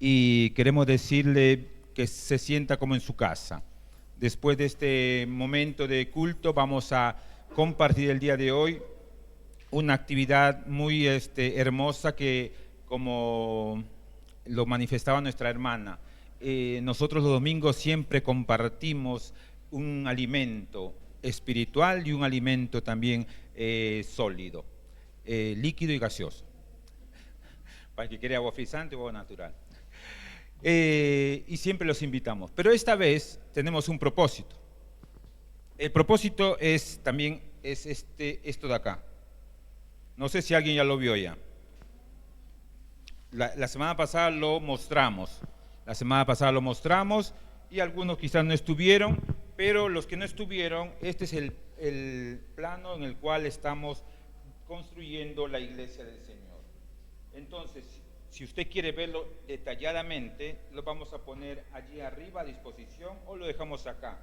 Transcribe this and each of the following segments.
y queremos decirle que se sienta como en su casa. Después de este momento de culto vamos a compartir el día de hoy una actividad muy hermosa que, como lo manifestaba nuestra hermana, nosotros los domingos siempre compartimos un alimento espiritual y un alimento también sólido, líquido y gaseoso, para el que quiera agua frisante o agua natural. Y siempre los invitamos, pero esta vez tenemos un propósito. El propósito es también esto de acá. No sé si alguien ya lo vio ya. La semana pasada lo mostramos. Y algunos quizás no estuvieron, pero los que no estuvieron, este es el plano en el cual estamos construyendo la iglesia del Señor. Entonces, si usted quiere verlo detalladamente, lo vamos a poner allí arriba a disposición o lo dejamos acá.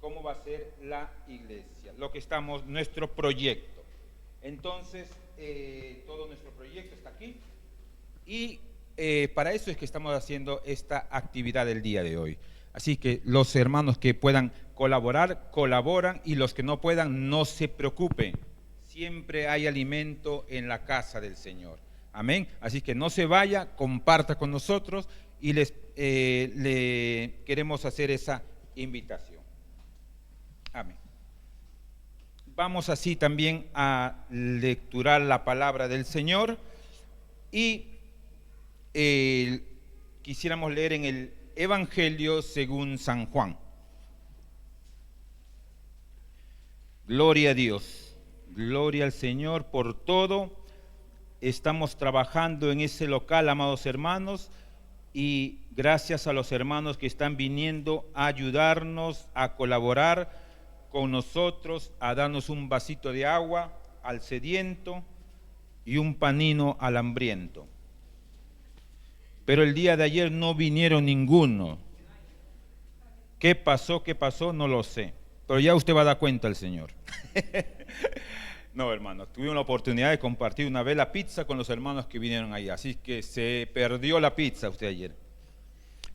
¿Cómo va a ser la iglesia? Nuestro proyecto. Entonces, todo nuestro proyecto está aquí y para eso es que estamos haciendo esta actividad del día de hoy. Así que los hermanos que puedan colaborar, colaboran, y los que no puedan, no se preocupen. Siempre hay alimento en la casa del Señor. Amén. Así que no se vaya, comparta con nosotros y le queremos hacer esa invitación. Amén. Vamos así también a lecturar la palabra del Señor y quisiéramos leer en el Evangelio según San Juan. Gloria a Dios, gloria al Señor por todo. Estamos trabajando en ese local, amados hermanos, y gracias a los hermanos que están viniendo a ayudarnos, a colaborar con nosotros, a darnos un vasito de agua al sediento y un panino al hambriento. Pero el día de ayer no vinieron ninguno. ¿Qué pasó? No lo sé. Pero ya usted va a dar cuenta al Señor. No, hermanos, tuvimos la oportunidad de compartir una vez la pizza con los hermanos que vinieron ahí, así que se perdió la pizza usted ayer.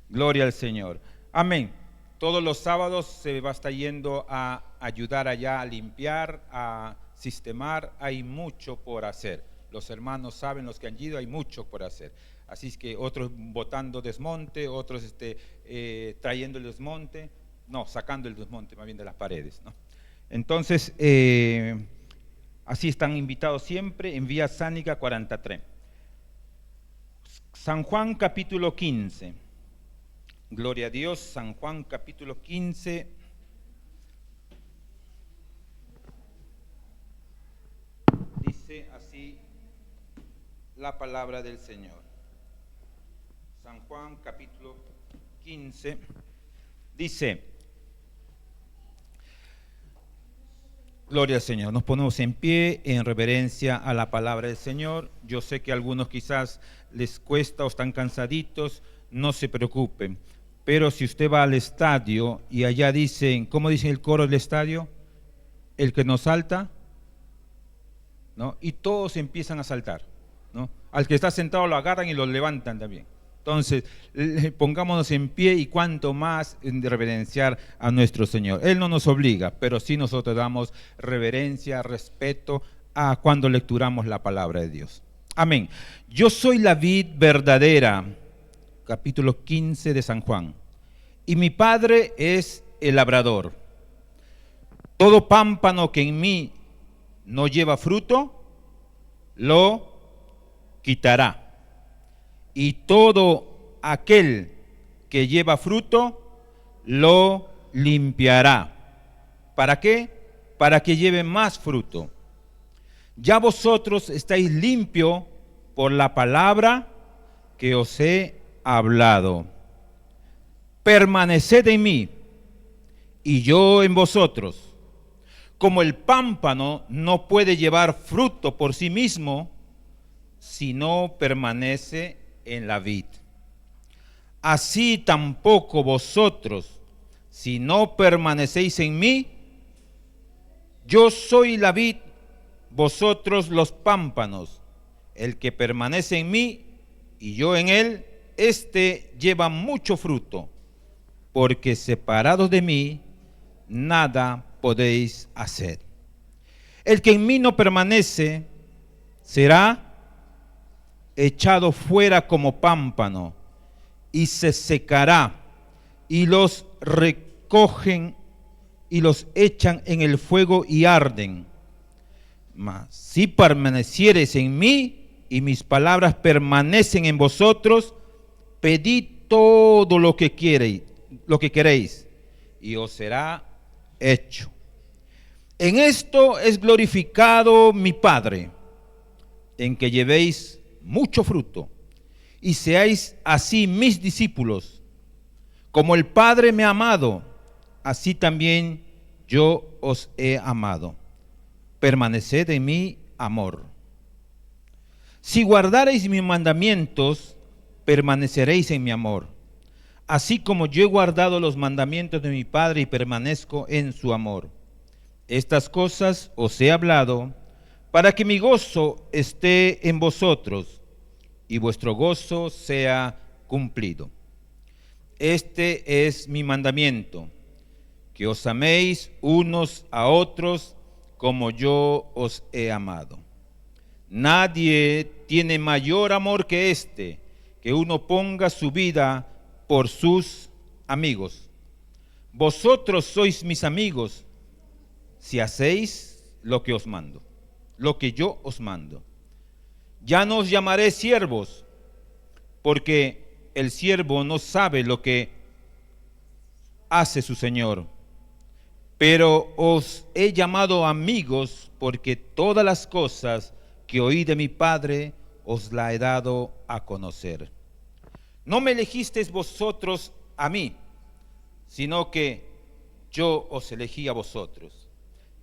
Gloria al Señor. Amén. Todos los sábados se va a estar yendo a ayudar allá a limpiar, a sistemar. Hay mucho por hacer. Los hermanos saben, los que han ido, hay mucho por hacer. Así es que otros botando desmonte, otros trayendo el desmonte, no, sacando el desmonte más bien de las paredes, ¿no? Entonces, así están invitados siempre en Vía Sánica 43. San Juan capítulo 15. Gloria a Dios. San Juan capítulo 15. Dice así la palabra del Señor. San Juan capítulo 15 dice: Gloria al Señor. Nos ponemos en pie en reverencia a la palabra del Señor. Yo sé que a algunos quizás les cuesta o están cansaditos, no se preocupen. Pero si usted va al estadio y allá dicen, ¿cómo dice el coro del estadio? El que no salta, ¿no? Y todos empiezan a saltar, ¿no? Al que está sentado lo agarran y lo levantan también. Entonces, pongámonos en pie y cuanto más en reverenciar a nuestro Señor. Él no nos obliga, pero sí nosotros damos reverencia, respeto a cuando lecturamos la palabra de Dios. Amén. Yo soy la vid verdadera, capítulo 15 de San Juan, y mi Padre es el labrador. Todo pámpano que en mí no lleva fruto, lo quitará. Y todo aquel que lleva fruto, lo limpiará. ¿Para qué? Para que lleve más fruto. Ya vosotros estáis limpios por la palabra que os he hablado. Permaneced en mí y yo en vosotros. Como el pámpano no puede llevar fruto por sí mismo si no permanece en la vid, así tampoco vosotros, si no permanecéis en mí. Yo soy la vid, vosotros los pámpanos. El que permanece en mí y yo en él, este lleva mucho fruto, porque separados de mí, nada podéis hacer. El que en mí no permanece, será echado fuera como pámpano, y se secará, y los recogen y los echan en el fuego y arden. Mas si permaneciereis en mí y mis palabras permanecen en vosotros, pedid todo lo que queréis, y os será hecho. En esto es glorificado mi Padre, en que llevéis mucho fruto y seáis así mis discípulos. Como el Padre me ha amado, así también yo os he amado. Permaneced en mi amor. Si guardareis mis mandamientos, permaneceréis en mi amor, así como yo he guardado los mandamientos de mi Padre y permanezco en su amor. Estas cosas os he hablado para que mi gozo esté en vosotros y vuestro gozo sea cumplido. Este es mi mandamiento, que os améis unos a otros como yo os he amado. Nadie tiene mayor amor que este, que uno ponga su vida por sus amigos. Vosotros sois mis amigos si hacéis lo que os mando, lo que yo os mando. Ya no os llamaré siervos, porque el siervo no sabe lo que hace su Señor, pero os he llamado amigos, porque todas las cosas que oí de mi Padre os la he dado a conocer. No me elegisteis vosotros a mí, sino que yo os elegí a vosotros,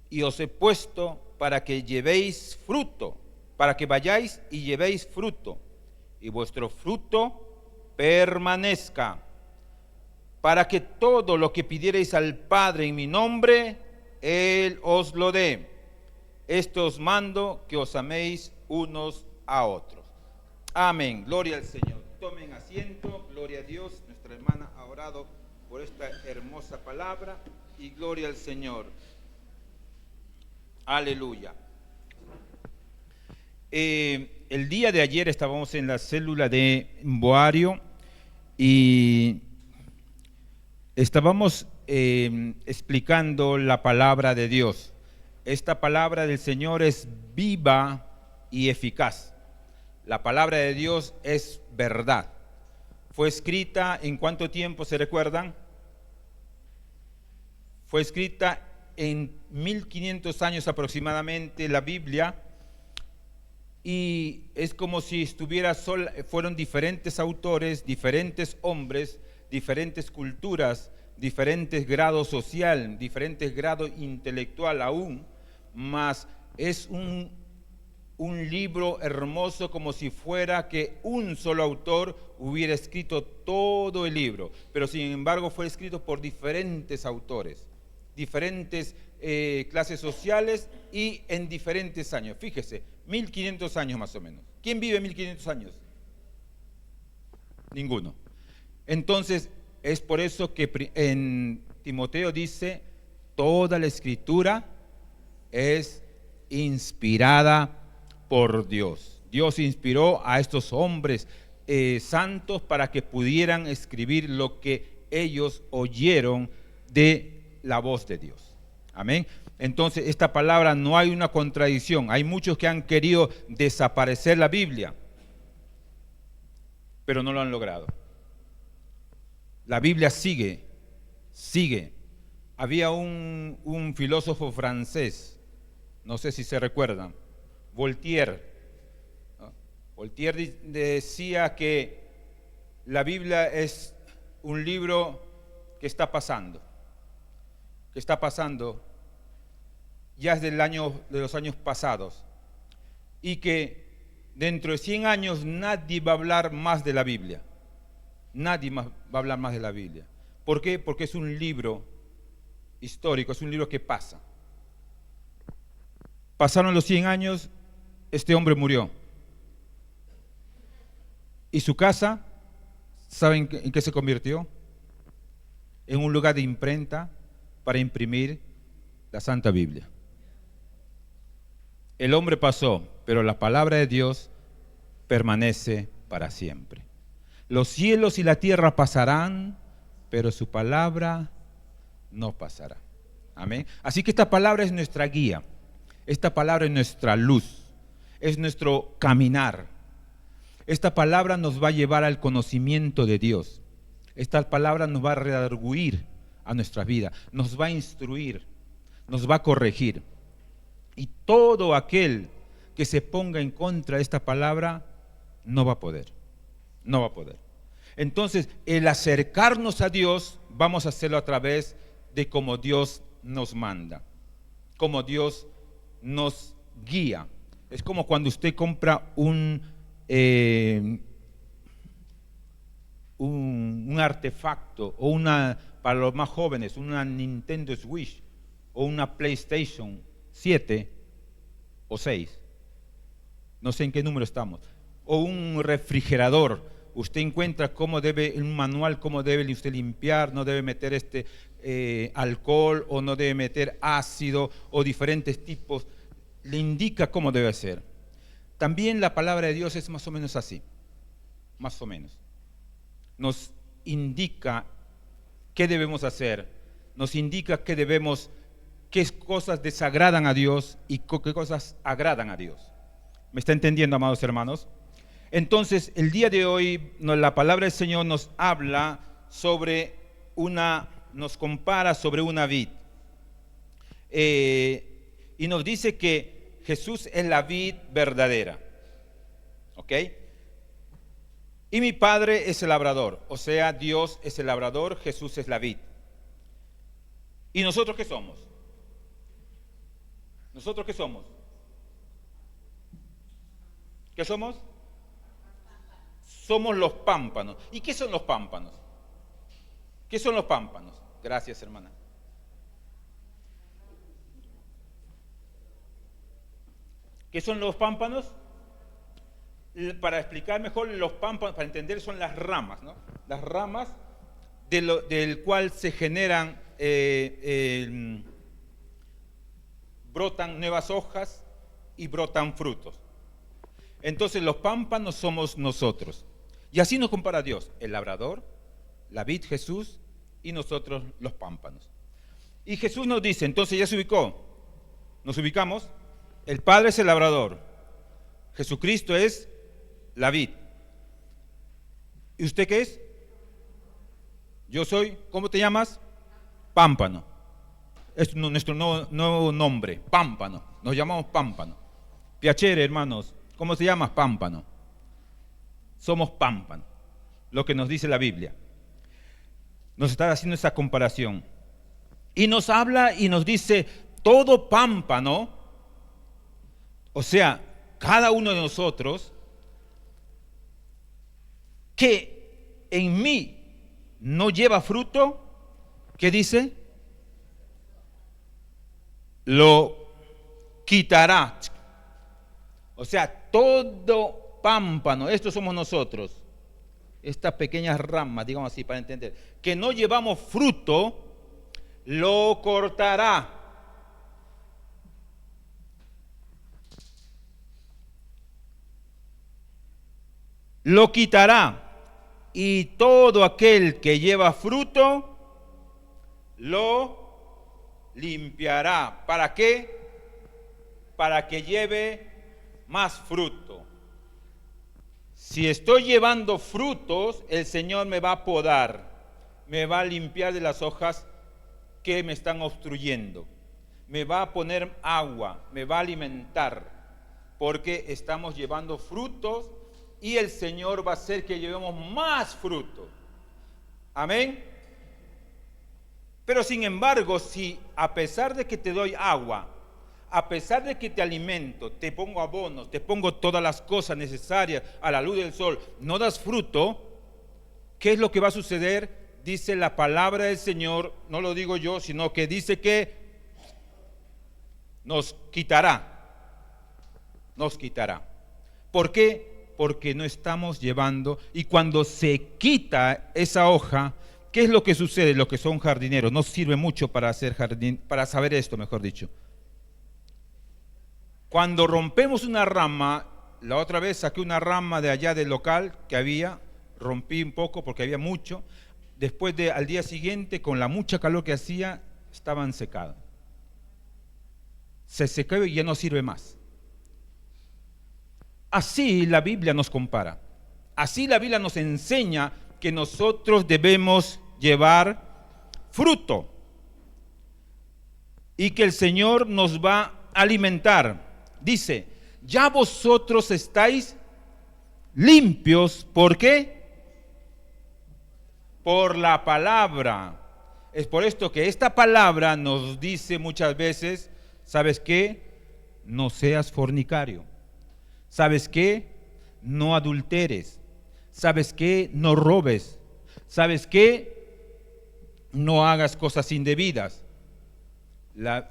y os he puesto para que llevéis fruto, para que vayáis y llevéis fruto, y vuestro fruto permanezca, para que todo lo que pidiereis al Padre en mi nombre, Él os lo dé. Esto os mando, que os améis unos a otros. Amén. Gloria al Señor. Tomen asiento. Gloria a Dios. Nuestra hermana ha orado por esta hermosa palabra, y gloria al Señor. Aleluya. El día de ayer estábamos en la célula de Boario y estábamos explicando la palabra de Dios. Esta palabra del Señor es viva y eficaz. La palabra de Dios es verdad. Fue escrita, ¿en cuánto tiempo se recuerdan? Fue escrita en 1500 años aproximadamente la Biblia, y es como si fueron diferentes autores, diferentes hombres, diferentes culturas, diferentes grados social, diferentes grados intelectual aún, mas es un libro hermoso, como si fuera que un solo autor hubiera escrito todo el libro, pero sin embargo fue escrito por diferentes autores, diferentes clases sociales y en diferentes años. Fíjese, 1500 años más o menos. ¿Quién vive 1500 años? Ninguno. Entonces, es por eso que en Timoteo dice, toda la escritura es inspirada por Dios. Dios inspiró a estos hombres santos para que pudieran escribir lo que ellos oyeron de la voz de Dios. Amén. Entonces, esta palabra no hay una contradicción. Hay muchos que han querido desaparecer la Biblia, pero no lo han logrado. La Biblia sigue. Había un filósofo francés, no sé si se recuerdan, Voltaire. Voltaire decía que la Biblia es un libro que está pasando ya es de los años pasados, y que dentro de 100 años nadie va a hablar más de la Biblia. Nadie más va a hablar más de la Biblia. ¿Por qué? Porque es un libro histórico, es un libro que pasa. Pasaron los 100 años, este hombre murió. Y su casa ¿Saben en qué se convirtió? En un lugar de imprenta para imprimir la Santa Biblia. El hombre pasó, pero la palabra de Dios permanece para siempre. Los cielos y la tierra pasarán, pero su palabra no pasará. Amén. Así que esta palabra es nuestra guía, esta palabra es nuestra luz, es nuestro caminar. Esta palabra nos va a llevar al conocimiento de Dios. Esta palabra nos va a redarguir a nuestra vida, nos va a instruir, nos va a corregir. Y todo aquel que se ponga en contra de esta palabra no va a poder, no va a poder. Entonces, el acercarnos a Dios, vamos a hacerlo a través de cómo Dios nos manda, cómo Dios nos guía. Es como cuando usted compra un artefacto o para los más jóvenes, una Nintendo Switch o una PlayStation 7 o 6, no sé en qué número estamos, o un refrigerador. Usted encuentra cómo debe, un manual, cómo debe usted limpiar, no debe meter alcohol o no debe meter ácido o diferentes tipos, le indica cómo debe hacer. También la palabra de Dios es más o menos así, más o menos. Nos indica qué debemos hacer, nos indica qué cosas desagradan a Dios y qué cosas agradan a Dios. ¿Me está entendiendo, amados hermanos? Entonces, el día de hoy, la palabra del Señor nos habla nos compara sobre una vid. Y nos dice que Jesús es la vid verdadera. ¿Ok? Y mi Padre es el labrador. O sea, Dios es el labrador, Jesús es la vid. ¿Y nosotros qué somos? ¿Nosotros qué somos? ¿Qué somos? Somos los pámpanos. ¿Y qué son los pámpanos? ¿Qué son los pámpanos? Gracias, hermana. ¿Qué son los pámpanos? Para explicar mejor, los pámpanos, para entender, son las ramas, ¿no? Las ramas del cual se generan, brotan nuevas hojas y brotan frutos. Entonces los pámpanos somos nosotros. Y así nos compara Dios, el labrador, la vid Jesús y nosotros los pámpanos. Y Jesús nos dice, entonces ya se ubicó, nos ubicamos, el Padre es el labrador, Jesucristo es la vid. ¿Y usted qué es? Yo soy, ¿cómo te llamas? Pámpano. Es nuestro nuevo nombre, pámpano, nos llamamos pámpano. Piacere, hermanos. ¿Cómo se llama? Pámpano. Somos pámpano, lo que nos dice la Biblia. Nos está haciendo esa comparación. Y nos habla y nos dice, todo pámpano, o sea, cada uno de nosotros, que en mí no lleva fruto, ¿qué dice? Lo quitará. O sea, todo pámpano, estos somos nosotros, estas pequeñas ramas, digamos así, para entender, que no llevamos fruto, lo cortará. Lo quitará. Y todo aquel que lleva fruto, lo limpiará. ¿Para qué? Para que lleve más fruto. Si estoy llevando frutos, el Señor me va a podar, me va a limpiar de las hojas que me están obstruyendo, me va a poner agua, me va a alimentar, porque estamos llevando frutos y el Señor va a hacer que llevemos más fruto. Amén. Pero sin embargo, si a pesar de que te doy agua, a pesar de que te alimento, te pongo abonos, te pongo todas las cosas necesarias a la luz del sol, no das fruto, ¿qué es lo que va a suceder? Dice la palabra del Señor, no lo digo yo, sino que dice que nos quitará. Nos quitará. ¿Por qué? porque no estamos llevando. Y cuando se quita esa hoja, ¿qué es lo que sucede? Los que son jardineros, no sirve mucho para hacer jardín, para saber esto, mejor dicho. Cuando rompemos una rama, la otra vez saqué una rama de allá del local que había, rompí un poco porque había mucho. Después al día siguiente, con la mucha calor que hacía, estaban secadas. Se secó y ya no sirve más. Así la Biblia nos compara. Así la Biblia nos enseña que nosotros debemos llevar fruto y que el Señor nos va a alimentar. Dice, ya vosotros estáis limpios, ¿por qué? Por la palabra. Es por esto que esta palabra nos dice muchas veces, ¿sabes qué? No seas fornicario. ¿Sabes qué? No adulteres. ¿Sabes qué? No robes. ¿Sabes qué? No hagas cosas indebidas.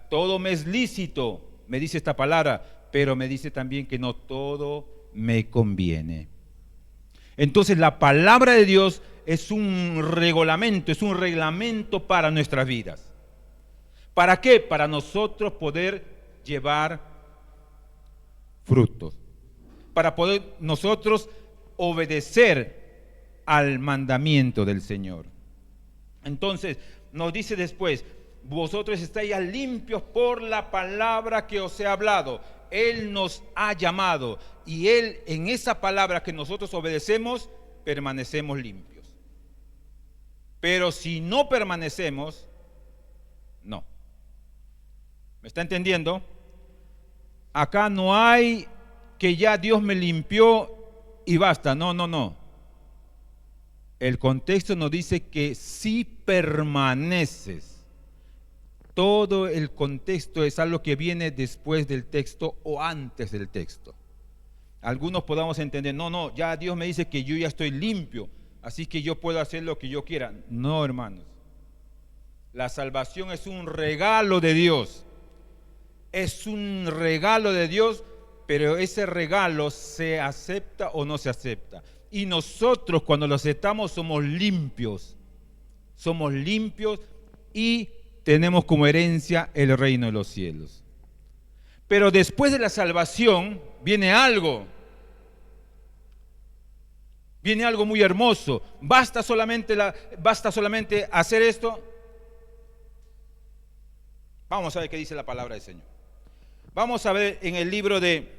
Todo me es lícito, me dice esta palabra, pero me dice también que no todo me conviene. Entonces la palabra de Dios es un reglamento para nuestras vidas. ¿Para qué? Para nosotros poder llevar frutos. Para poder nosotros obedecer al mandamiento del Señor. Entonces, nos dice después, vosotros estáis ya limpios por la palabra que os he hablado. Él nos ha llamado y Él, en esa palabra que nosotros obedecemos, permanecemos limpios. Pero si no permanecemos, no. ¿Me está entendiendo? Acá no hay que ya Dios me limpió y basta. No, no, no. El contexto nos dice que si permaneces. Todo el contexto es algo que viene después del texto o antes del texto. Algunos podamos entender, no, ya Dios me dice que yo ya estoy limpio, así que yo puedo hacer lo que yo quiera. No, hermanos. La salvación es un regalo de Dios. Es un regalo de Dios, pero ese regalo se acepta o no se acepta. Y nosotros cuando lo aceptamos somos limpios y tenemos como herencia el reino de los cielos. Pero después de la salvación viene algo muy hermoso. ¿Basta solamente hacer esto? Vamos a ver qué dice la palabra del Señor. Vamos a ver en el libro de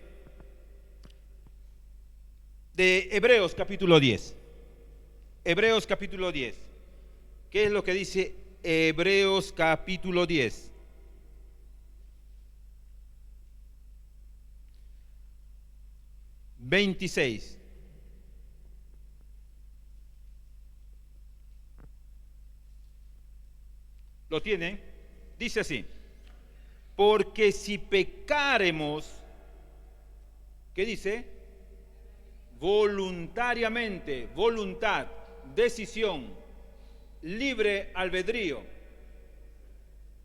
Hebreos capítulo 10. Hebreos capítulo 10. ¿Qué es lo que dice Hebreos capítulo 10? (26) ¿Lo tiene? Dice así: porque si pecáremos, ¿qué dice? Voluntariamente, voluntad, decisión, libre albedrío,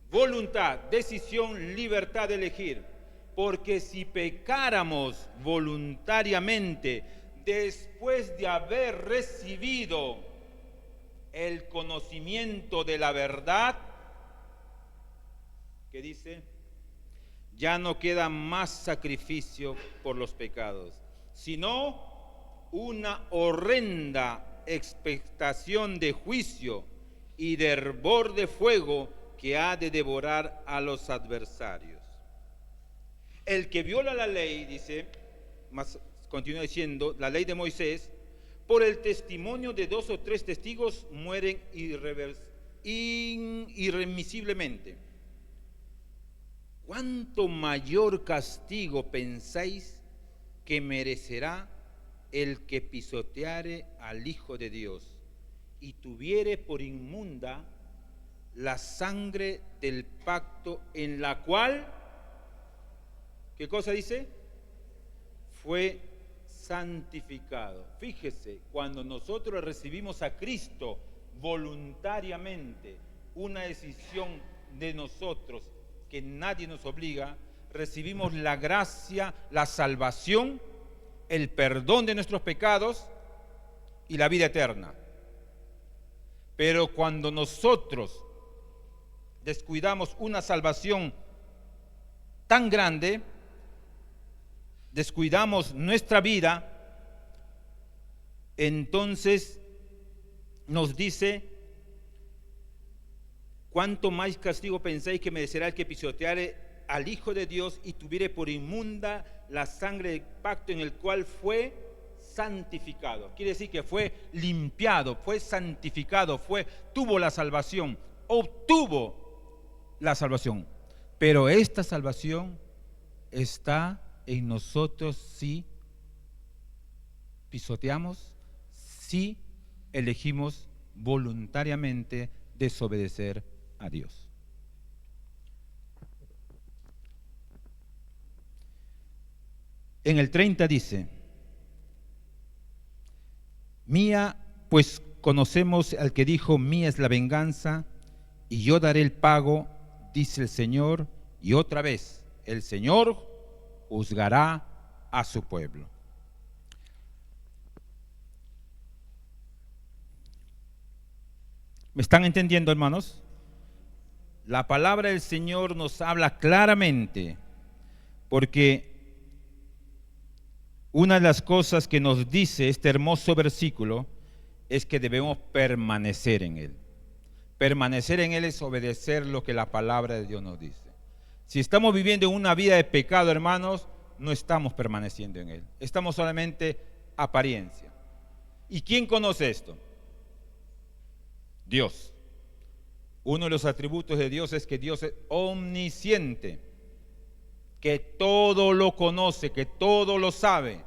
voluntad, decisión, libertad de elegir. Porque si pecáramos voluntariamente después de haber recibido el conocimiento de la verdad, ¿qué dice? Ya no queda más sacrificio por los pecados, sino una horrenda expectación de juicio y de hervor de fuego que ha de devorar a los adversarios. El que viola la ley, dice, más continúa diciendo, la ley de Moisés, por el testimonio de 2 o 3 testigos mueren irremisiblemente. ¿Cuánto mayor castigo pensáis que merecerá el que pisoteare al Hijo de Dios y tuviere por inmunda la sangre del pacto en la cual, ¿qué cosa dice? Fue santificado. Fíjese, cuando nosotros recibimos a Cristo voluntariamente, una decisión de nosotros que nadie nos obliga, recibimos la gracia, la salvación. el perdón de nuestros pecados y la vida eterna. Pero cuando nosotros descuidamos una salvación tan grande, descuidamos nuestra vida, entonces nos dice: ¿cuánto más castigo pensáis que merecerá el que pisoteare al Hijo de Dios y tuviere por inmunda la sangre del pacto en el cual fue santificado? Quiere decir que fue limpiado, fue santificado, tuvo la salvación, obtuvo la salvación. Pero esta salvación está en nosotros si pisoteamos, si elegimos voluntariamente desobedecer a Dios. En el 30 dice: mía, pues conocemos al que dijo: mía es la venganza y yo daré el pago, dice el Señor. Y otra vez, el Señor juzgará a su pueblo. ¿Me están entendiendo, hermanos? La palabra del Señor nos habla claramente, porque una de las cosas que nos dice este hermoso versículo es que debemos permanecer en Él. Permanecer en Él es obedecer lo que la palabra de Dios nos dice. Si estamos viviendo una vida de pecado, hermanos, no estamos permaneciendo en Él. Estamos solamente apariencia. ¿Y quién conoce esto? Dios. Uno de los atributos de Dios es que Dios es omnisciente, que todo lo conoce, que todo lo sabe.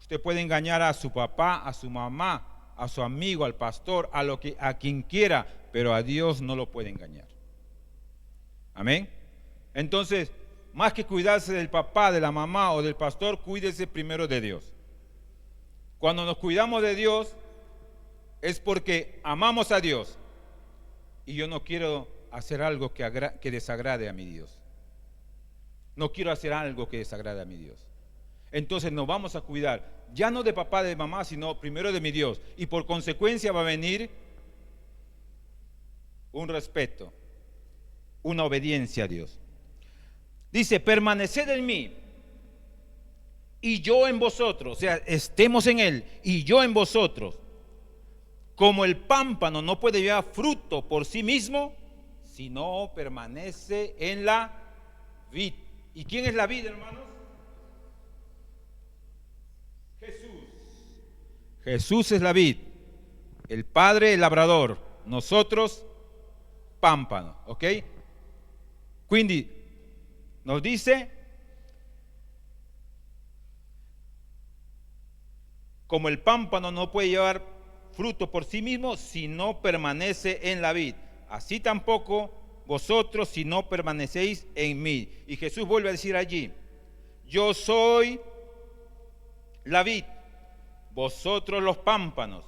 Usted puede engañar a su papá, a su mamá, a su amigo, al pastor, a quien quiera, pero a Dios no lo puede engañar. Amén. Entonces, más que cuidarse del papá, de la mamá o del pastor, cuídese primero de Dios. Cuando nos cuidamos de Dios es porque amamos a Dios, y yo no quiero hacer algo que desagrade a mi Dios. No quiero hacer algo que desagrade a mi Dios. Entonces nos vamos a cuidar, ya no de papá, de mamá, sino primero de mi Dios. Y por consecuencia va a venir un respeto, una obediencia a Dios. Dice: permaneced en mí y yo en vosotros. O sea, estemos en Él y yo en vosotros. Como el pámpano no puede llevar fruto por sí mismo, si no permanece en la vid. ¿Y quién es la vid, hermanos? Jesús. Jesús es la vid, el Padre el labrador, nosotros pámpano, ¿ok? Quindi nos dice: como el pámpano no puede llevar fruto por sí mismo si no permanece en la vid, así tampoco vosotros si no permanecéis en mí. Y Jesús vuelve a decir allí: yo soy la vid, vosotros los pámpanos.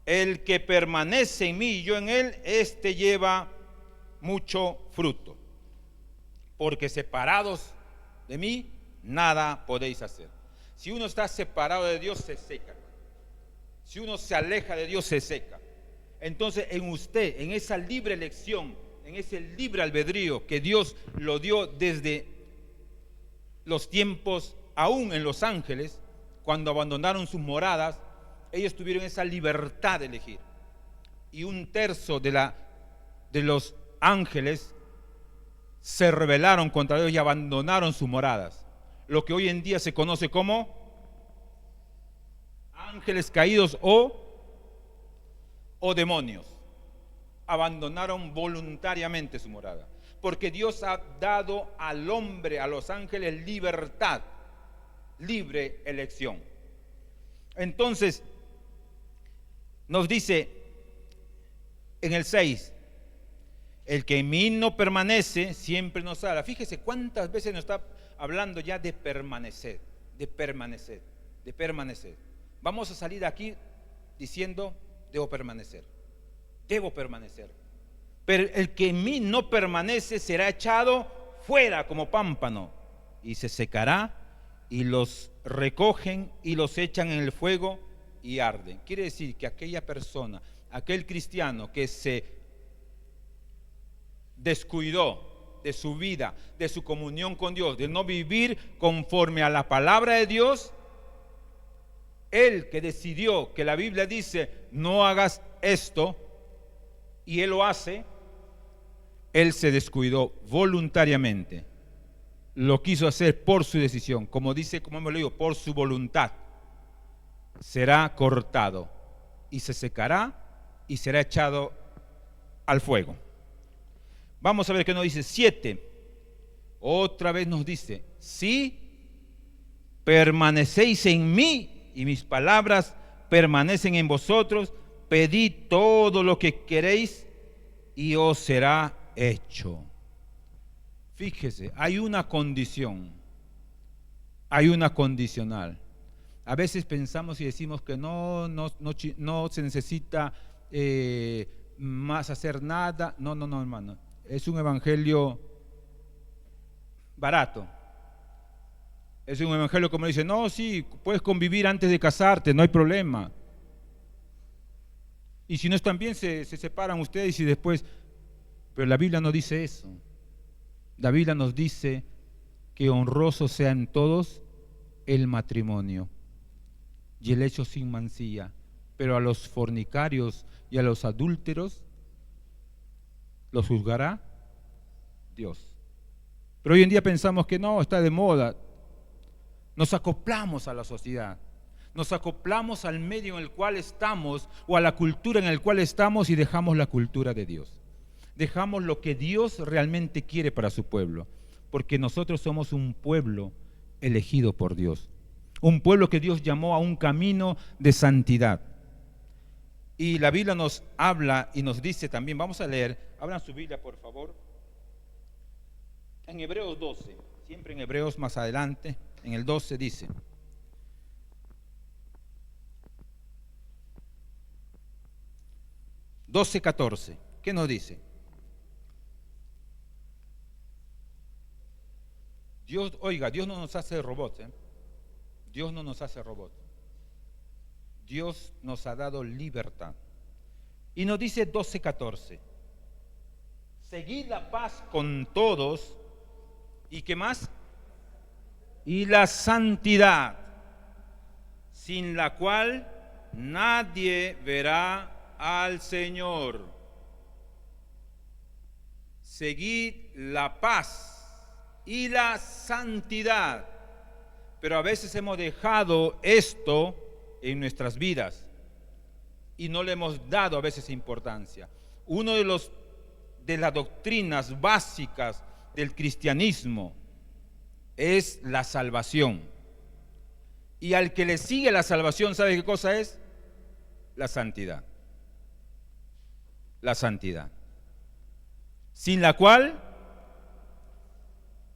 El que permanece en mí y yo en él, éste lleva mucho fruto, porque separados de mí nada podéis hacer. Si uno está separado de Dios, se seca. Si uno se aleja de Dios, se seca. Entonces, en usted, en esa libre elección, en ese libre albedrío que Dios lo dio desde los tiempos, aún en los ángeles, cuando abandonaron sus moradas, ellos tuvieron esa libertad de elegir. Y un tercio de los ángeles se rebelaron contra Dios y abandonaron sus moradas. Lo que hoy en día se conoce como ángeles caídos o demonios. Abandonaron voluntariamente su morada, porque Dios ha dado al hombre, a los ángeles, libertad, libre elección. Entonces nos dice en el 6: el que en mí no permanece siempre nos hará. Fíjese cuántas veces nos está hablando ya de permanecer, de permanecer, de permanecer. Vamos a salir de aquí diciendo: debo permanecer, debo permanecer. Pero el que en mí no permanece será echado fuera como pámpano y se secará, y los recogen y los echan en el fuego y arden. Quiere decir que aquella persona, aquel cristiano que se descuidó de su vida, de su comunión con Dios, de no vivir conforme a la palabra de Dios, él que decidió, que la Biblia dice, no hagas esto, y él lo hace, él se descuidó voluntariamente. Lo quiso hacer por su decisión, como dice, como hemos leído, por su voluntad. Será cortado y se secará y será echado al fuego. Vamos a ver qué nos dice 7. Otra vez nos dice, si permanecéis en mí y mis palabras permanecen en vosotros, pedid todo lo que queréis y os será hecho. Fíjese, hay una condición, hay una condicional. A veces pensamos y decimos que no se necesita más hacer nada. No, hermano. Es un evangelio barato. Es un evangelio como dice, no, sí, puedes convivir antes de casarte, no hay problema. Y si no están bien, se separan ustedes y después... Pero la Biblia no dice eso. La Biblia nos dice que honroso sea en todos el matrimonio y el hecho sin mancilla, pero a los fornicarios y a los adúlteros los juzgará Dios. Pero hoy en día pensamos que no, está de moda. Nos acoplamos a la sociedad, nos acoplamos al medio en el cual estamos o a la cultura en la cual estamos y dejamos la cultura de Dios. Dejamos lo que Dios realmente quiere para su pueblo, porque nosotros somos un pueblo elegido por Dios, un pueblo que Dios llamó a un camino de santidad. Y la Biblia nos habla y nos dice también, vamos a leer, abran su Biblia por favor, en Hebreos 12, siempre en Hebreos más adelante, en el 12 dice, (12:14), ¿qué nos dice? Dios, oiga, Dios no nos hace robots, Dios no nos hace robots. Dios nos ha dado libertad. Y nos dice 12:14, seguid la paz con todos, ¿y qué más? Y la santidad, sin la cual nadie verá al Señor. Seguid la paz y la santidad. Pero a veces hemos dejado esto en nuestras vidas y no le hemos dado a veces importancia. Uno de las doctrinas básicas del cristianismo es la salvación. Y al que le sigue la salvación, ¿sabe qué cosa es? La santidad. La santidad. Sin la cual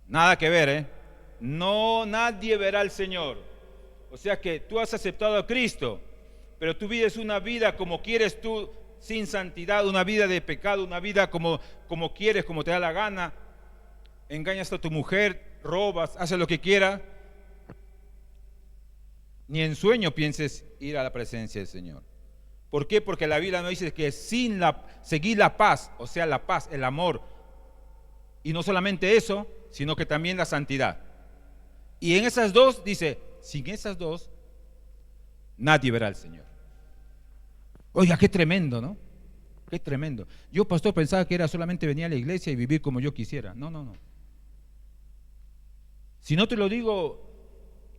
nada que ver, no, nadie verá al Señor. O sea que tú has aceptado a Cristo, pero tú vives una vida como quieres tú, sin santidad, una vida de pecado, una vida como quieres, como te da la gana. Engañas a tu mujer, robas, haces lo que quieras. Ni en sueño pienses ir a la presencia del Señor. ¿Por qué? Porque la Biblia nos dice que seguir la paz, o sea, la paz, el amor. Y no solamente eso, sino que también la santidad. Y en esas dos dice, sin esas dos, nadie verá al Señor. Oiga, qué tremendo, ¿no? Qué tremendo. Yo, pastor, pensaba que era solamente venir a la iglesia y vivir como yo quisiera. No. Si no te lo digo,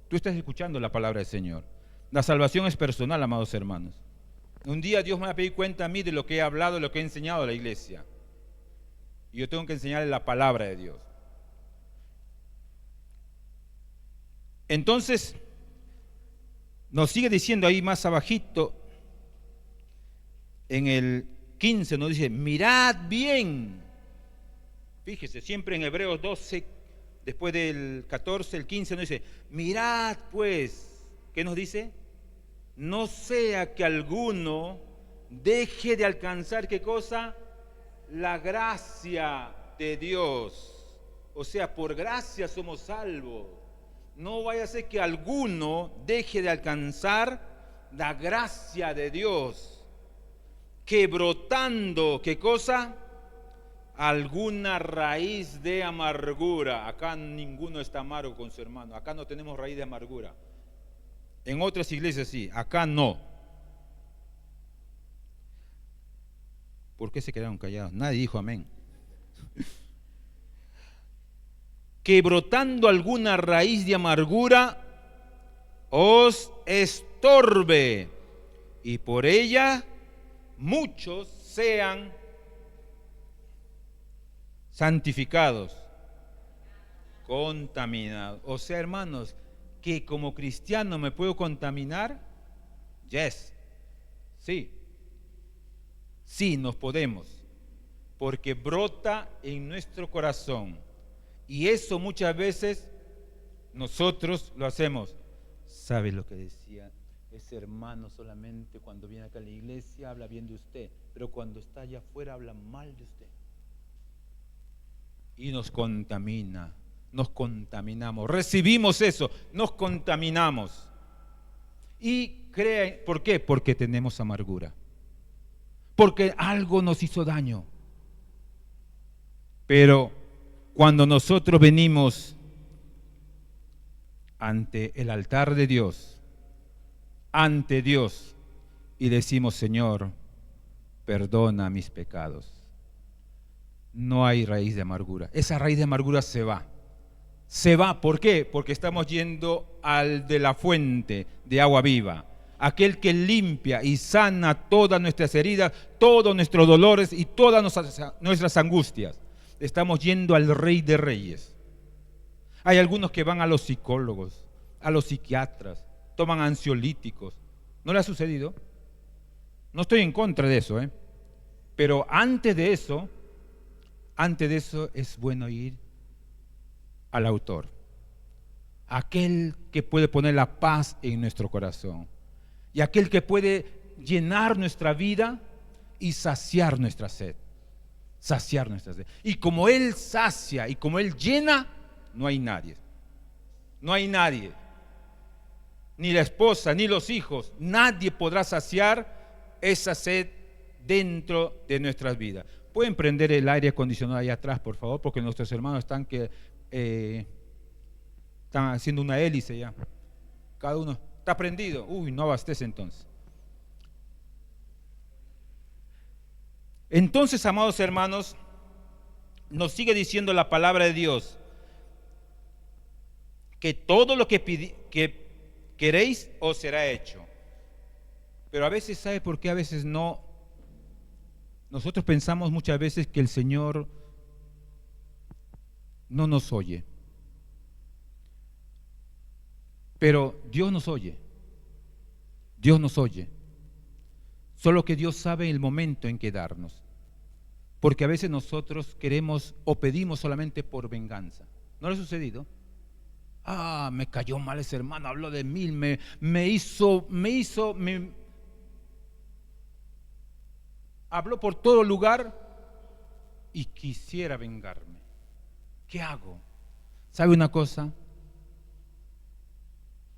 tú estás escuchando la palabra del Señor. La salvación es personal, amados hermanos. Un día Dios me va a pedir cuenta a mí de lo que he hablado, de lo que he enseñado a la iglesia. Y yo tengo que enseñarle la palabra de Dios. Entonces, nos sigue diciendo ahí más abajito, en el 15 nos dice, mirad bien. Fíjese, siempre en Hebreos 12, después del 14, el 15 nos dice, mirad pues, ¿qué nos dice? No sea que alguno deje de alcanzar, ¿qué cosa? La gracia de Dios. O sea, por gracia somos salvos. No vaya a ser que alguno deje de alcanzar la gracia de Dios, que brotando, ¿qué cosa? Alguna raíz de amargura. Acá ninguno está amargo con su hermano. Acá no tenemos raíz de amargura. En otras iglesias sí, acá no. ¿Por qué se quedaron callados? Nadie dijo amén. Que brotando alguna raíz de amargura os estorbe, y por ella muchos sean santificados, contaminados. O sea, hermanos, que como cristiano me puedo contaminar. Yes, sí, sí nos podemos, porque brota en nuestro corazón. Y eso muchas veces nosotros lo hacemos. ¿Sabe lo que decía ese hermano? Solamente cuando viene acá a la iglesia habla bien de usted, pero cuando está allá afuera habla mal de usted. Y nos contamina, nos contaminamos, recibimos eso, nos contaminamos. Y creen, ¿por qué? Porque tenemos amargura, porque algo nos hizo daño. Pero cuando nosotros venimos ante el altar de Dios, ante Dios, y decimos: Señor, perdona mis pecados, no hay raíz de amargura. Esa raíz de amargura se va. Se va, ¿por qué? Porque estamos yendo al de la fuente de agua viva, aquel que limpia y sana todas nuestras heridas, todos nuestros dolores y todas nuestras angustias. Estamos yendo al Rey de Reyes. Hay algunos que van a los psicólogos, a los psiquiatras, toman ansiolíticos. ¿No le ha sucedido? No estoy en contra de eso, pero antes de eso es bueno ir al autor, aquel que puede poner la paz en nuestro corazón y aquel que puede llenar nuestra vida y saciar nuestra sed. Saciar nuestra sed. Y como Él sacia y como Él llena, no hay nadie. No hay nadie. Ni la esposa, ni los hijos. Nadie podrá saciar esa sed dentro de nuestras vidas. ¿Pueden prender el aire acondicionado allá atrás, por favor? Porque nuestros hermanos están haciendo una hélice ya. Cada uno está prendido. Uy, no abastece entonces. Entonces, amados hermanos, nos sigue diciendo la palabra de Dios que todo lo que queréis os será hecho. Pero a veces, ¿sabe por qué? A veces no. Nosotros pensamos muchas veces que el Señor no nos oye. Pero Dios nos oye. Dios nos oye. Solo que Dios sabe el momento en que darnos. Porque a veces nosotros queremos o pedimos solamente por venganza. ¿No le ha sucedido? Me cayó mal ese hermano, habló de mí, habló por todo lugar y quisiera vengarme. ¿Qué hago? ¿Sabe una cosa?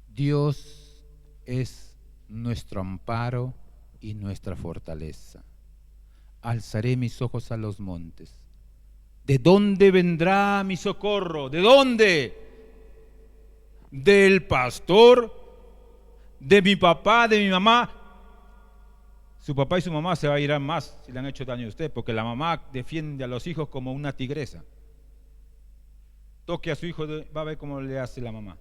Dios es nuestro amparo y nuestra fortaleza. Alzaré mis ojos a los montes. ¿De dónde vendrá mi socorro? ¿De dónde? Del pastor, de mi papá, de mi mamá. Su papá y su mamá se va a ir a más si le han hecho daño a usted, porque la mamá defiende a los hijos como una tigresa. Toque a su hijo, va a ver cómo le hace la mamá.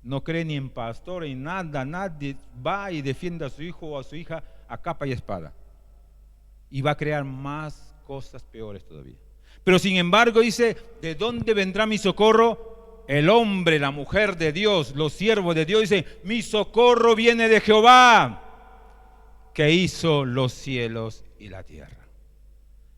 No cree ni en pastor, ni nada, nadie va y defiende a su hijo o a su hija a capa y espada. Y va a crear más cosas peores todavía. Pero sin embargo dice: ¿de dónde vendrá mi socorro? El hombre, la mujer de Dios, los siervos de Dios dicen: mi socorro viene de Jehová, que hizo los cielos y la tierra.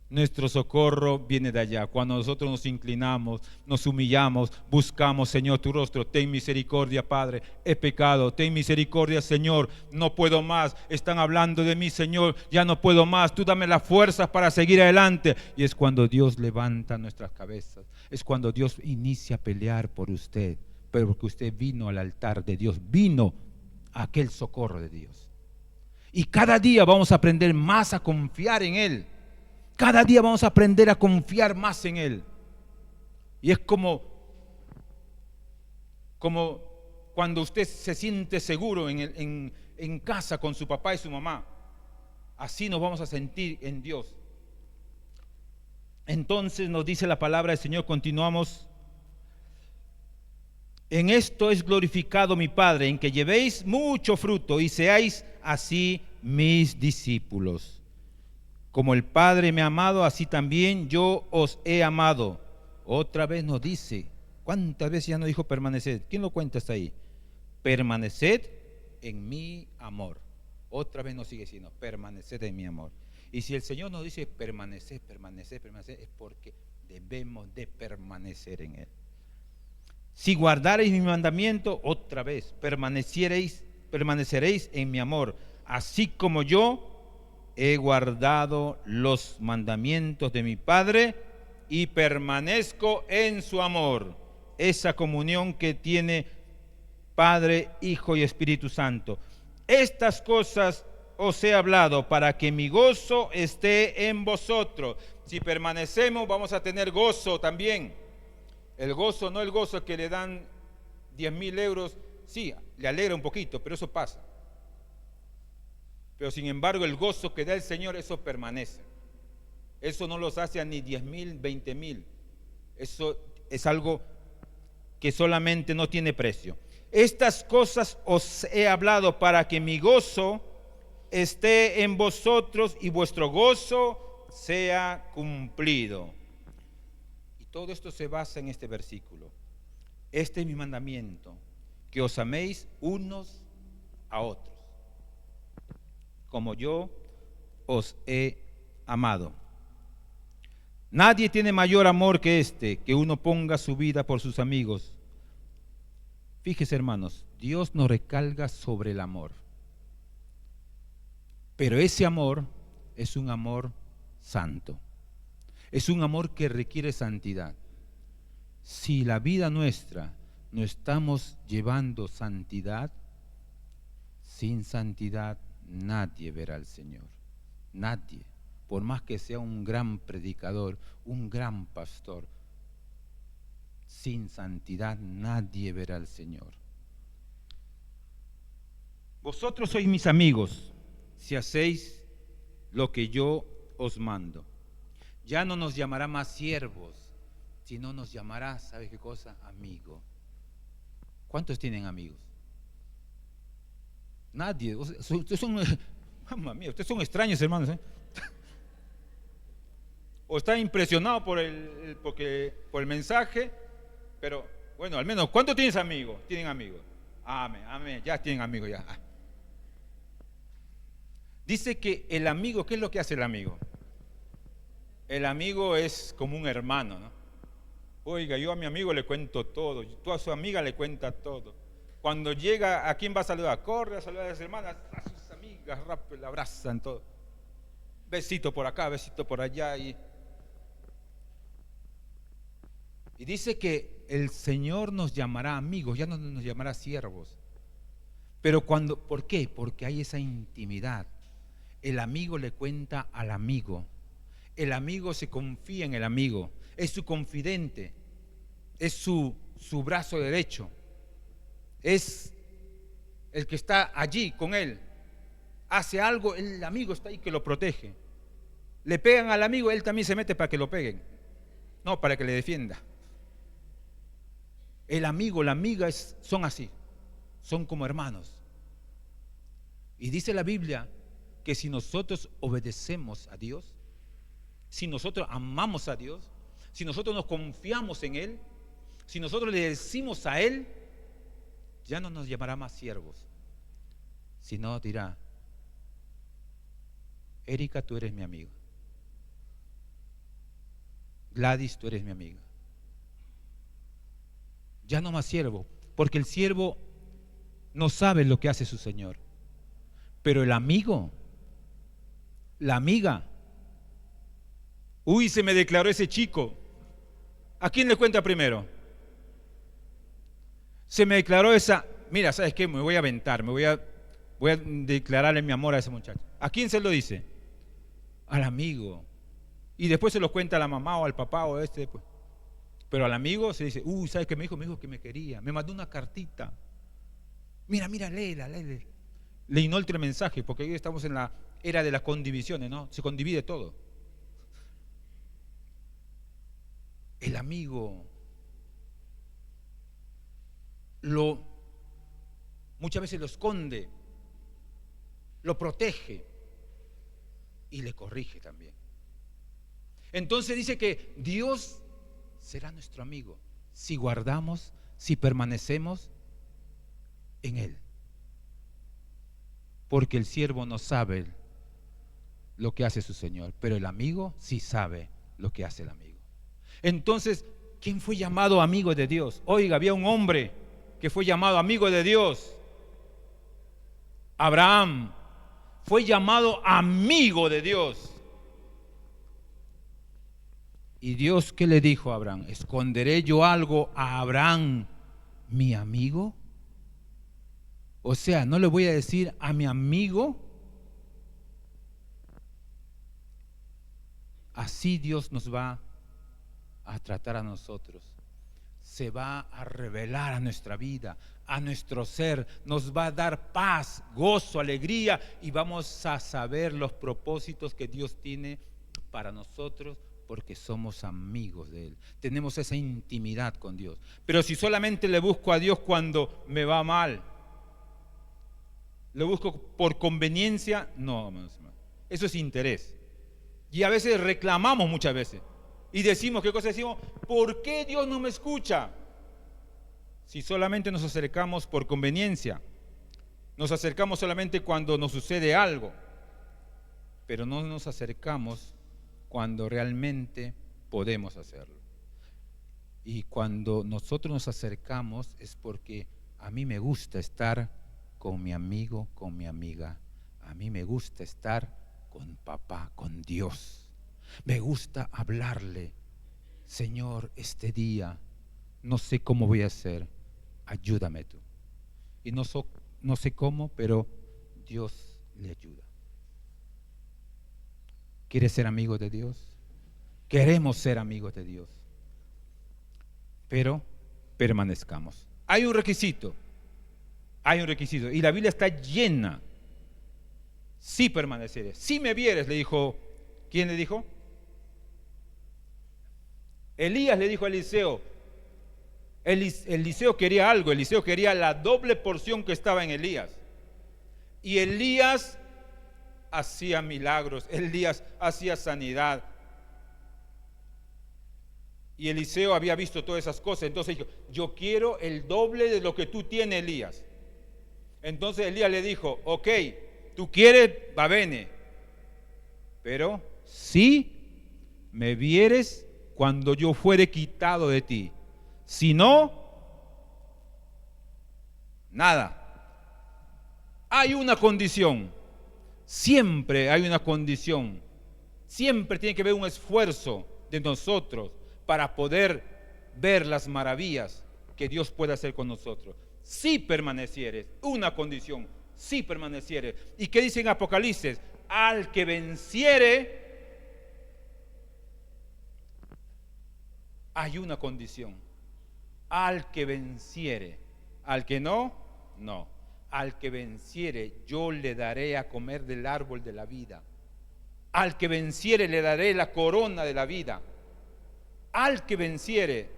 Nuestro socorro viene de allá. Cuando nosotros nos inclinamos, nos humillamos, buscamos: Señor, tu rostro, ten misericordia, Padre, he pecado, ten misericordia, Señor, no puedo más, están hablando de mí, Señor, ya no puedo más, tú dame las fuerzas para seguir adelante. Y es cuando Dios levanta nuestras cabezas, es cuando Dios inicia a pelear por usted, pero porque usted vino al altar de Dios, vino a aquel socorro de Dios. Y cada día vamos a aprender más a confiar en Él. Cada día vamos a aprender a confiar más en Él. Y es como cuando usted se siente seguro en casa con su papá y su mamá. Así nos vamos a sentir en Dios. Entonces nos dice la palabra del Señor, continuamos. En esto es glorificado mi Padre, en que llevéis mucho fruto y seáis así mis discípulos. Como el Padre me ha amado, así también yo os he amado. Otra vez nos dice, ¿cuántas veces ya nos dijo permaneced? ¿Quién lo cuenta hasta ahí? Permaneced en mi amor. Otra vez nos sigue diciendo, permaneced en mi amor. Y si el Señor nos dice permaneced, permaneced, permaneced, es porque debemos de permanecer en Él. Si guardareis mi mandamiento, otra vez, permaneceréis en mi amor, así como yo he guardado los mandamientos de mi Padre y permanezco en su amor. Esa comunión que tiene Padre, Hijo y Espíritu Santo. Estas cosas os he hablado para que mi gozo esté en vosotros. Si permanecemos, vamos a tener gozo también. El gozo, no el gozo que le dan 10.000 euros, sí, le alegra un poquito, pero eso pasa. Pero sin embargo, el gozo que da el Señor, eso permanece. Eso no los hace a ni 10.000, 20.000. Eso es algo que solamente no tiene precio. Estas cosas os he hablado para que mi gozo esté en vosotros y vuestro gozo sea cumplido. Y todo esto se basa en este versículo. Este es mi mandamiento, que os améis unos a otros, como yo os he amado. Nadie tiene mayor amor que este, que uno ponga su vida por sus amigos. Fíjese, hermanos, Dios nos recalca sobre el amor. Pero ese amor es un amor santo. Es un amor que requiere santidad. Si la vida nuestra no estamos llevando santidad, sin santidad nadie verá al Señor. Nadie. Por más que sea un gran predicador, un gran pastor, sin santidad nadie verá al Señor. Vosotros sois mis amigos si hacéis lo que yo os mando. Ya no nos llamará más siervos, sino nos llamará, ¿sabe qué cosa? Amigo. ¿Cuántos tienen amigos? Nadie. Ustedes son, mamma mía, ustedes son extraños, hermanos, ¿eh? O están impresionados por el mensaje, pero bueno, al menos, ¿cuántos tienes amigos? ¿Tienen amigos? Amén, amén, ya tienen amigos ya. Dice que el amigo, ¿qué es lo que hace el amigo? El amigo es como un hermano, ¿no? Oiga, yo a mi amigo le cuento todo, tú a su amiga le cuentas todo. Cuando llega, ¿a quién va a saludar? Corre a saludar a las hermanas, a sus amigas, rápido, la abrazan todo. Besito por acá, besito por allá. Y dice que el Señor nos llamará amigos, ya no nos llamará siervos. Pero ¿por qué? Porque hay esa intimidad. El amigo le cuenta al amigo. El amigo se confía en el amigo. Es su confidente. Es su brazo derecho. Es el que está allí con él. Hace algo, el amigo está ahí que lo protege. Le pegan al amigo, él también se mete para que lo peguen. No, para que le defienda. El amigo, la amiga son así. Son como hermanos. Y dice la Biblia que si nosotros obedecemos a Dios, si nosotros amamos a Dios, si nosotros nos confiamos en Él, si nosotros le decimos a Él, ya no nos llamará más siervos, sino dirá: Erika, tú eres mi amiga. Gladys, tú eres mi amiga. Ya no más siervo, porque el siervo no sabe lo que hace su Señor. Pero el amigo, la amiga, uy, se me declaró ese chico. ¿A quién le cuenta primero? Se me declaró esa, mira, ¿sabes qué? Me voy a aventar, voy a declararle mi amor a ese muchacho. ¿A quién se lo dice? Al amigo. Y después se lo cuenta a la mamá o al papá o pues. Pero al amigo se dice, uy, ¿sabes qué me dijo? Me dijo que me quería, me mandó una cartita. Mira, léela. Le inoltre el mensaje, porque hoy estamos en la era de las condivisiones, ¿no? Se condivide todo. El amigo muchas veces lo esconde, lo protege y le corrige también. Entonces dice que Dios será nuestro amigo si guardamos, si permanecemos en Él. Porque el siervo no sabe lo que hace su Señor, pero el amigo sí sabe lo que hace el amigo. Entonces, ¿quién fue llamado amigo de Dios? Oiga, había un hombre que fue llamado amigo de Dios. Abraham fue llamado amigo de Dios. ¿Y Dios qué le dijo a Abraham? ¿Esconderé yo algo a Abraham, mi amigo? O sea, no le voy a decir a mi amigo. Así Dios nos va a tratar a nosotros. Se va a revelar a nuestra vida, a nuestro ser, nos va a dar paz, gozo, alegría y vamos a saber los propósitos que Dios tiene para nosotros porque somos amigos de Él. Tenemos esa intimidad con Dios. Pero si solamente le busco a Dios cuando me va mal, le busco por conveniencia, no, eso es interés. Y a veces reclamamos muchas veces. Y decimos, ¿qué cosa decimos? ¿Por qué Dios no me escucha? Si solamente nos acercamos por conveniencia, nos acercamos solamente cuando nos sucede algo, pero no nos acercamos cuando realmente podemos hacerlo. Y cuando nosotros nos acercamos es porque a mí me gusta estar con mi amigo, con mi amiga. A mí me gusta estar con papá, con Dios. Me gusta hablarle, Señor, este día no sé cómo voy a hacer, ayúdame tú. Y no sé cómo, pero Dios le ayuda. ¿Quieres ser amigo de Dios? Queremos ser amigos de Dios, pero permanezcamos. Hay un requisito, y la Biblia está llena. Si permaneceres, si me vieres, le dijo, ¿quién le dijo? Elías le dijo a Eliseo. Eliseo quería algo, Eliseo quería la doble porción que estaba en Elías. Y Elías hacía milagros, Elías hacía sanidad. Y Eliseo había visto todas esas cosas, entonces dijo, yo quiero el doble de lo que tú tienes, Elías. Entonces Elías le dijo, ok, tú quieres, va bene, pero si me vieres cuando yo fuere quitado de ti, si no, nada. Hay una condición, siempre hay una condición, siempre tiene que haber un esfuerzo de nosotros para poder ver las maravillas que Dios puede hacer con nosotros. Si permanecieres, una condición, si permanecieres. ¿Y qué dice en Apocalipsis? Al que venciere, hay una condición. Al que venciere, al que no, no. Al que venciere, yo le daré a comer del árbol de la vida. Al que venciere, le daré la corona de la vida. Al que venciere,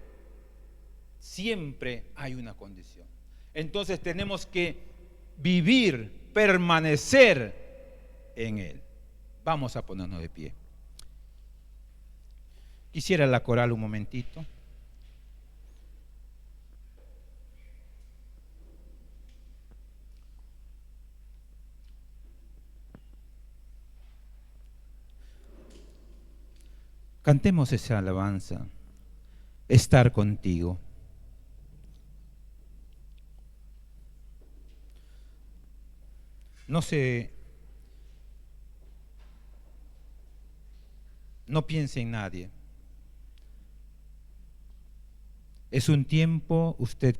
siempre hay una condición. Entonces tenemos que vivir, permanecer en Él. Vamos a ponernos de pie. Quisiera la coral un momentito. Cantemos esa alabanza, estar contigo. No piense en nadie. Es un tiempo usted